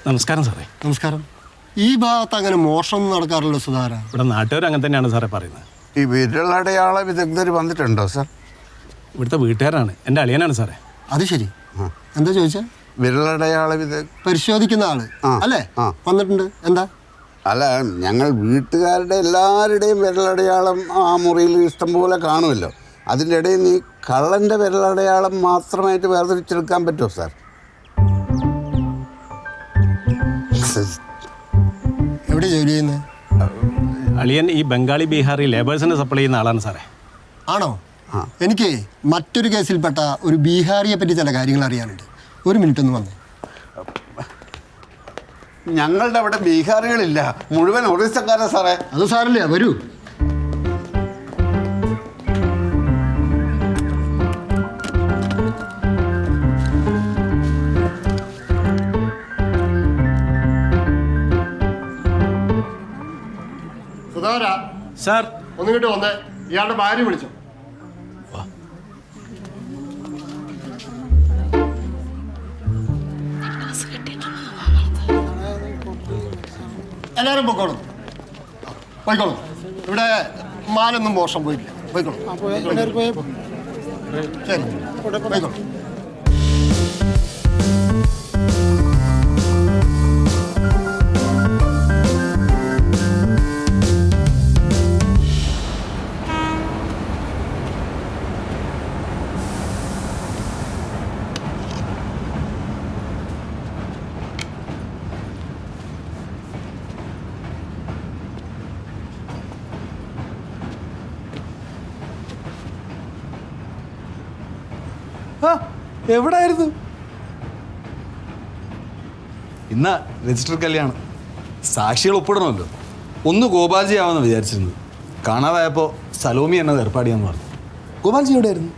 നമസ്കാരം സാറേ. നമസ്കാരം. ഈ ഭാഗത്ത് അങ്ങനെ മോഷണം നടക്കാറില്ല സുധാര. ഇവിടെ നാട്ടുകാർ അങ്ങനെ തന്നെയാണ് സാറേ പറയുന്നത്. ഈ വിരലടയാള വിദഗ്ധർ വന്നിട്ടുണ്ടോ സാർ? ഇവിടുത്തെ വീട്ടുകാരാണ്, എൻ്റെ അളിയനാണ് സാറേ. അത് ശരി. എന്താ ചോദിച്ചാൽ? വിരലടയാള പരിശോധിക്കുന്ന ആള് അല്ലേ വന്നിട്ടുണ്ട്. എന്താ? അല്ല, ഞങ്ങൾ വീട്ടുകാരുടെ എല്ലാവരുടെയും വിരലടയാളം ആ മുറിയിൽ ഇഷ്ടംപോലെ കാണുമല്ലോ. അതിൻ്റെ ഇടയിൽ നീ കള്ളൻ്റെ വിരലടയാളം മാത്രമായിട്ട് വേർതിരിച്ചെടുക്കാൻ പറ്റുമോ സാർ? എവിടെ ജോലി ചെയ്യുന്നത്? അളിയൻ ഈ ബംഗാളി ബീഹാറി ലേബേഴ്സിനെ സപ്ലൈ ചെയ്യുന്ന ആളാണ് സാറേ. ആണോ? എനിക്ക് മറ്റൊരു കേസിൽപ്പെട്ട ഒരു ബീഹാറിയെ പറ്റി ചില കാര്യങ്ങൾ അറിയാനുണ്ട്. ഒരു മിനിറ്റ് ഒന്ന് വന്നേ. ഞങ്ങളുടെ അവിടെ ബീഹാറികളില്ല, മുഴുവൻ ഒറീസക്കാരാ സാറേ. അത് സാറില്ല, വരൂ. സുധാര സാർ, ഒന്നിങ്ങോട്ട് വന്നേ. ഇയാളുടെ ഭാര്യ വിളിച്ചോ? എല്ലാവരും പോയിക്കോളും, പോയിക്കോളും. ഇവിടെ മാലൊന്നും മോശം പോയില്ല. പോയിക്കോളും. ശരി, പോയിക്കോളും. എവിടായിരുന്നു? ഇന്ന് രജിസ്റ്റർ കല്യാണം, സാക്ഷികൾ ഒപ്പിടണമല്ലോ. ഒന്ന് ഗോപാൽജി ആവാമെന്ന് വിചാരിച്ചിരുന്നു. കാണാതായപ്പോൾ സലോമി എന്നത് ഏർപ്പാടിയാന്ന് പറഞ്ഞു. ഗോപാൽജി എവിടെയായിരുന്നു?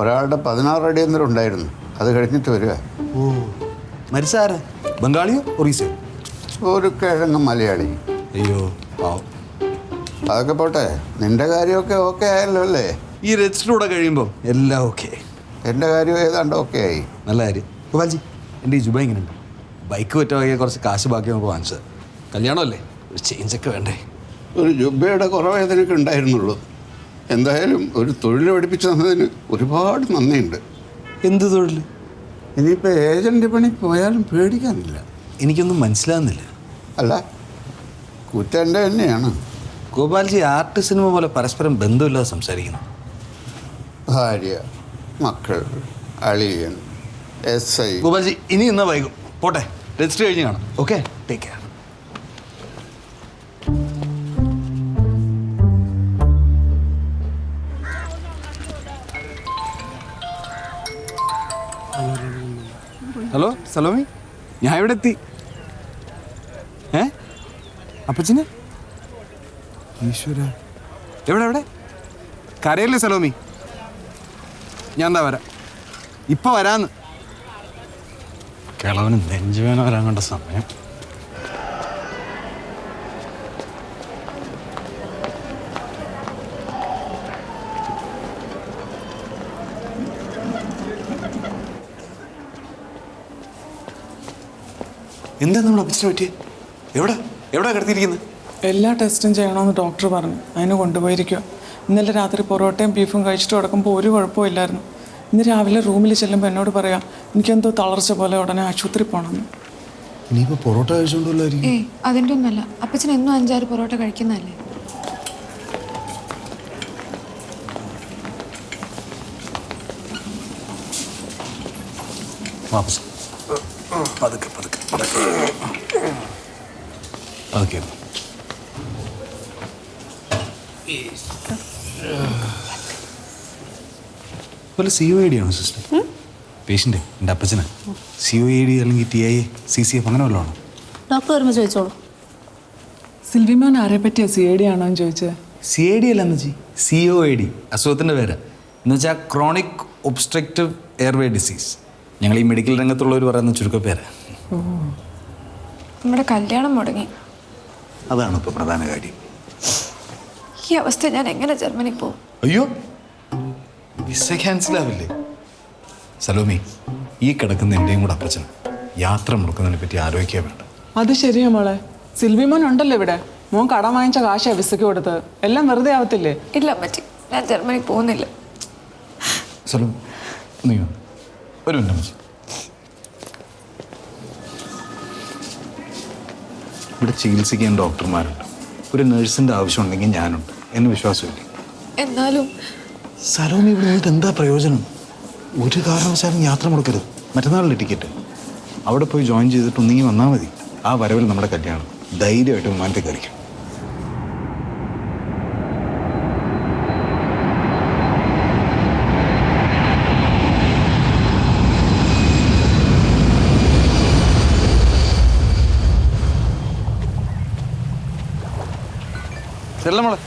ഒരാളുടെ 16 അടിയന്തരം ഉണ്ടായിരുന്നു, അത് കഴിഞ്ഞിട്ട് വരിക. ഓ, മരിച്ചാരെ? ബംഗാളിയോ ഒറീസയോ? ഒരു കിഴങ്ങ് മലയാളി. അയ്യോ പാവം. അതൊക്കെ പോട്ടെ, നിന്റെ കാര്യമൊക്കെ ഓക്കെ ആയല്ലോ അല്ലേ? ഈ രജിസ്റ്ററിലൂടെ കഴിയുമ്പോൾ എല്ലാം ഓക്കെ. എൻ്റെ കാര്യം ഏതാണ്ട് ഓക്കെ ആയി. നല്ല കാര്യം. ഗോപാൽജി, എൻ്റെ ഈ ജുബ ഇങ്ങനെയുണ്ട്. ബൈക്ക് പറ്റുവാക്കിയ കുറച്ച് കാശ് ബാക്കി നമുക്ക് വാങ്ങിച്ചത്. കല്യാണമല്ലേ, ഒരു ചേഞ്ചൊക്കെ വേണ്ടേ? ഒരു ജുബയുടെ കുറവേ നിനക്ക് ഉണ്ടായിരുന്നുള്ളൂ. എന്തായാലും ഒരു തൊഴിൽ പഠിപ്പിച്ചു തന്നതിന് ഒരുപാട് നന്ദിയുണ്ട്. എന്ത് തൊഴിൽ? ഇനിയിപ്പോൾ ഏജൻ്റ് പണി പോയാലും പേടിക്കാനില്ല. എനിക്കൊന്നും മനസ്സിലാകുന്നില്ല. അല്ല, കുറ്റം എൻ്റെ തന്നെയാണ്. ഗോപാൽജി ആർട്ട് സിനിമ പോലെ പരസ്പരം ബന്ധമില്ലാതെ സംസാരിക്കുന്നു. ഭാര്യ, മക്കൾ, അളിയൻ, SI. ഗോപാൽജി, ഇനി ഇന്ന് വൈകും. പോട്ടെ, രജിസ്റ്റർ കഴിഞ്ഞ് കാണാം. Okay, take care. Hello Salomi, ഞാൻ ഇവിടെ എത്തി. അപ്പച്ചന് ഈശ്വര, എവിടെ എവിടെ? കരയല്ലേ സലോമി? ഞാൻ എന്താ വരാം, ഇപ്പൊ വരാന്ന്. കിളവന് നെഞ്ചുവേന വരാൻ കണ്ട സമയം. എന്താ നമ്മൾ അപ്പച്ചനെ പറ്റിയേ? എവിടെ എവിടെ കിടത്തിയിരിക്കുന്നത്? എല്ലാ ടെസ്റ്റും ചെയ്യണമെന്ന് ഡോക്ടർ പറഞ്ഞു. അതിന് കൊണ്ടുപോയിരിക്കുക. ഇന്നലെ രാത്രി പൊറോട്ടയും ബീഫും കഴിച്ചിട്ട് കിടക്കുമ്പോൾ ഒരു കുഴപ്പമില്ലായിരുന്നു. ഇന്ന് രാവിലെ റൂമിൽ ചെല്ലുമ്പോൾ എന്നോട് പറയാം, എനിക്കെന്തോ തളർച്ച പോലെ, ഉടനെ ആശുപത്രി പോകണമെന്ന്. ഇനിയിപ്പോൾ പൊറോട്ട കഴിച്ചുകൊണ്ടുള്ളായിരിക്കും. അതിൻ്റെ ഒന്നല്ല, അപ്പച്ചൻ എന്നും 5-6 പൊറോട്ട കഴിക്കുന്നതല്ലേ. പതുക്കെ പതുക്കെ പതുക്കെ പതുക്കെ. പോലെ COAD ആണോ സിസ്റ്റർ? പേഷ്യൻ്റ് എൻ്റെ അപ്പച്ചന് COAD അല്ലെങ്കിൽ TIA CCF അങ്ങനെ വല്ലതും ആണോ? ഡോക്ടർ വരുമ്പോൾ ചോദിച്ചോളൂ. സിൽവിമോൻ ആരെ പറ്റിയാ CAD ആണോ എന്ന് ചോദിച്ചത്? CAD അല്ല അമ്മച്ചി, COAD അസുഖത്തിൻ്റെ പേര്. എന്ന് വെച്ചാൽ ക്രോണിക് ഒബ്സ്ട്രക്റ്റീവ് എയർവേ ഡിസീസ്. ഞങ്ങൾ ഈ മെഡിക്കൽ രംഗത്തുള്ളവർ പറയുന്ന ചുരുക്കപ്പേര്. നമ്മുടെ കല്യാണം മുടങ്ങി. അതാണ് ഇപ്പോൾ പ്രധാന കാര്യം. ഈ അവസ്ഥ ഞാൻ എങ്ങനെ ജർമ്മനി പോകും? അയ്യോ, വിസ ക്യാൻസൽ ആവില്ലേ? സലോമി, ഈ കിടക്കുന്ന എൻ്റെയും കൂടെ അപ്പച്ചൻ യാത്ര മുടക്കുന്നതിനെ പറ്റി ആലോചിക്കാൻ വേണ്ട. അത് ശരിയാ മോളെ. സിൽവി മോൻ ഉണ്ടല്ലോ ഇവിടെ. മോൻ കടം വാങ്ങിച്ച കാശാ വിസയ്ക്ക് കൊടുത്തത്. എല്ലാം വെറുതെ ആവത്തില്ലേ? ഇല്ല അമ്മച്ചി, ഞാൻ ജർമ്മനി പോകുന്നില്ല. സലോ നീ വന്നു. ഒരു മിനിറ്റ് അമ്മച്ചി. ഇവിടെ ചികിത്സിക്കാൻ ഡോക്ടർമാരുണ്ട്. ഒരു നഴ്സിൻ്റെ ആവശ്യമുണ്ടെങ്കിൽ ഞാനുണ്ട്. എന്നെ വിശ്വാസമില്ല. എന്നാലും സലോമി ഇവിടെ നിന്നിട്ട് എന്താ പ്രയോജനം? ഒരു കാരണവശാലും യാത്ര മുടക്കരുത്. മറ്റന്നാളിലെ ടിക്കറ്റ്. അവിടെ പോയി ജോയിൻ ചെയ്തിട്ട് ഒന്നെങ്കിൽ വന്നാൽ മതി. ആ വരവിൽ നമ്മുടെ കല്യാണം. ധൈര്യമായിട്ട് വിമാനത്തിൽ കയറിക്കും. ചെല്ലമോളെ,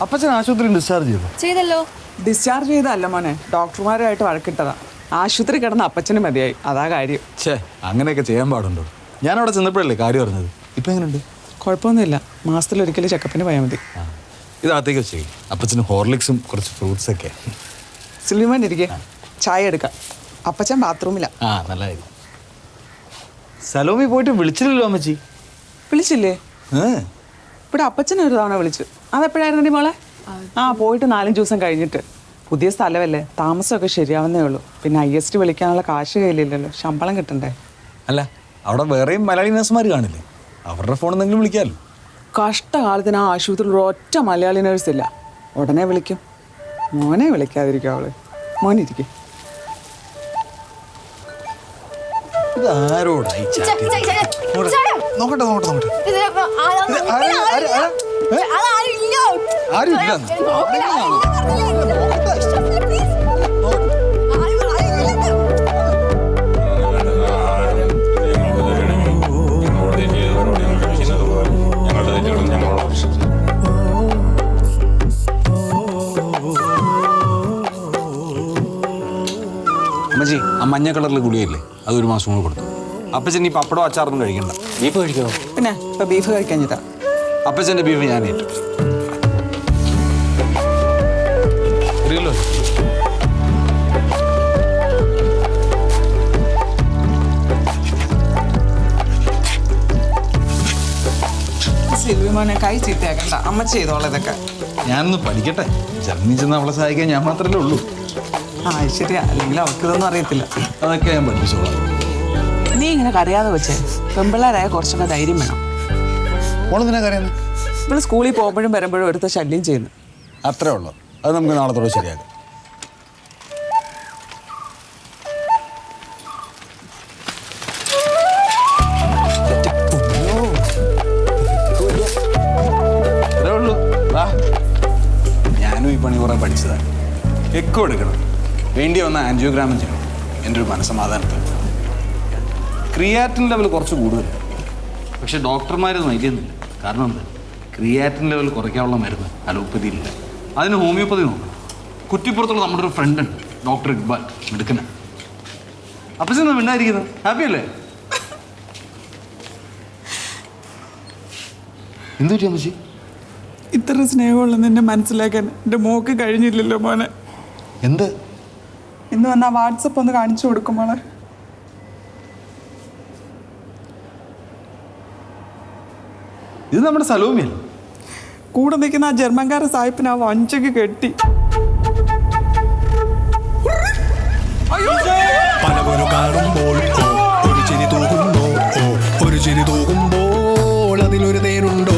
അപ്പച്ചൻ ആശുപത്രിയിൽ ഡിസ്ചാർജ് ചെയ്തു. ചെയ്തല്ലോ. ഡിസ്ചാർജ് ചെയ്തല്ല മോനെ, ഡോക്ടർമാരുമായിട്ട് വഴക്കിട്ടതാ. ആശുപത്രി കിടന്ന അപ്പച്ചന് മതിയായി, അതാ കാര്യം. ഛേ, അങ്ങനെയൊക്കെ ചെയ്യാൻ പാടുണ്ടോ? ഞാൻ അവിടെ ചെന്നപ്പോഴല്ലേ കാര്യം അറിഞ്ഞത്. ഇപ്പം എങ്ങനെയുണ്ട്? കുഴപ്പമൊന്നുമില്ല. മാസത്തിലൊരിക്കലും ചെക്കപ്പിന് പോയാൽ മതി. ഇതകത്തേക്ക് വെച്ചേ. അപ്പച്ചന് ഹോർലിക്സും കുറച്ച് ഫ്രൂട്ട്സൊക്കെ. സിൽവിമാൻ ഇരിക്കെ, ചായ എടുക്കാം. അപ്പച്ചൻ ബാത്റൂമിലാ. ആ, നല്ലതായിരുന്നു. സലോമി പോയിട്ട് വിളിച്ചില്ലല്ലോ അമ്മച്ചി. വിളിച്ചില്ലേ? ഇവിടെ അപ്പച്ചനെ ഒരു തവണ വിളിച്ചു. അതെപ്പോഴായിരുന്നു നീ മോളെ? ആ, പോയിട്ട് 4-5 ദിവസം കഴിഞ്ഞിട്ട്. പുതിയ സ്ഥലമല്ലേ, താമസമൊക്കെ ശരിയാവുന്നേ ഉള്ളൂ. പിന്നെ IST വിളിക്കാനുള്ള കാശ് കയ്യിലില്ലല്ലോ, ശമ്പളം കിട്ടണ്ടേ. അല്ല, അവിടെ വേറെയും മലയാളി നഴ്സുമാർ കാണില്ലേ? അവരുടെ ഫോൺ എന്തെങ്കിലും വിളിക്കാമല്ലോ. കഷ്ടകാലത്തിന് ആ ആശുപത്രിയിൽ ഒറ്റ മലയാളി നേഴ്സ് ഇല്ല. ഉടനെ വിളിക്കും. മോനെ വിളിക്കാതിരിക്കും അവള്. മോനിരിക്കും. ഇതാരോടായി നോക്കട്ടെ നോക്കട്ടെ നോക്കട്ടെ. ആരും ഇല്ല. അമ്മച്ചി, ആ മഞ്ഞ കളറിൽ ഗുളികയില്ലേ, അതൊരു മാസം കൂടെ കൊടുത്തു. അപ്പച്ചൻ ഈ പപ്പടോ അച്ചാറൊന്നും കഴിക്കണ്ട. ബീഫ് കഴിക്കോ? പിന്നെ ഇപ്പൊ ബീഫ് കഴിക്കാഞ്ഞിട്ടാ. അപ്പച്ചൻ്റെ ബീഫ് ഞാൻ ഏറ്റു. അറിയല്ലോ. സിൽവി മോനെ കൈ ചീത്തയാക്കണ്ട, അമ്മ ചെയ്തോളെ ഇതൊക്കെ. ഞാനൊന്ന് പഠിക്കട്ടെ. ജർമ്മനി ചെന്ന് അവളെ സഹായിക്കാൻ ഞാൻ മാത്രമല്ലേ ഉള്ളൂ. ആ ശരിയാ, അല്ലെങ്കിൽ അവർക്കിതൊന്നും അറിയത്തില്ല. അതൊക്കെ ഞാൻ പഠിപ്പിച്ചോളാം. നീ ഇങ്ങനെ കരയാതെ വെച്ചേ. പെമ്പിള്ളേരായ കുറച്ചൊക്കെ ധൈര്യം വേണം. ഓളെന്തിനാ കരയുന്നത്? ഇവിടെ സ്കൂളിൽ പോകുമ്പോഴും വരുമ്പോഴും ഒരുത്ത ശല്യം ചെയ്യുന്നു. അത്രേ ഉള്ളൂ. അത് നമുക്ക് നാളത്തോടെ ശരിയാക്കാം. അത്രേ ഉള്ളൂ. വാ, ഞാനും ഈ പണി കുറേ പഠിച്ചതാണ്. എക്കോ എടുക്കണം, വേണ്ടി വന്ന ആൻജിയോഗ്രാമം ചെയ്യണം. എൻ്റെ ഒരു മനസ്സമാധാനത്തിൽ. ക്രിയാറ്റിൻ ലെവൽ കുറച്ച് കൂടുതൽ, പക്ഷെ ഡോക്ടർമാരൊന്നും ഐഡിയൊന്നുമില്ല. കാരണം എന്താ? ക്രിയാറ്റിൻ ലെവൽ കുറയ്ക്കാനുള്ള മരുന്ന് അലോപ്പതിയിലില്ല. അതിന് ഹോമിയോപ്പതി നോക്കണം. കുറ്റിപ്പുറത്തുള്ള നമ്മുടെ ഒരു ഫ്രണ്ട് ഉണ്ട്, ഡോക്ടർ ഇക്ബാൽ, മിടുക്കന. അപ്പച്ചെന്നാ മിണ്ടായിരിക്കുന്നത്? ഹാപ്പി അല്ലേ? എന്തു പറ്റി അമ്മച്ചി? ഇത്ര സ്നേഹമുള്ള നിന്നെ മനസ്സിലാക്കാൻ എൻ്റെ മോക്ക് കഴിഞ്ഞില്ലല്ലോ മോനെ. എന്ത്? ഇന്ന് വന്നാൽ വാട്സപ്പ് ഒന്ന് കാണിച്ചു കൊടുക്കും മോളെ. ഇത് നമ്മുടെ സലോമിയല്ല. കൂടെ നിൽക്കുന്ന ആ ജർമ്മൻകാരൻ സാഹിബിന് ആ വഞ്ചക്ക് കെട്ടി. പലവരു കാണുമ്പോൾ ഒരു ചിരി തൂകുമ്പോൾ അതിലൊരു തേനുണ്ടോ?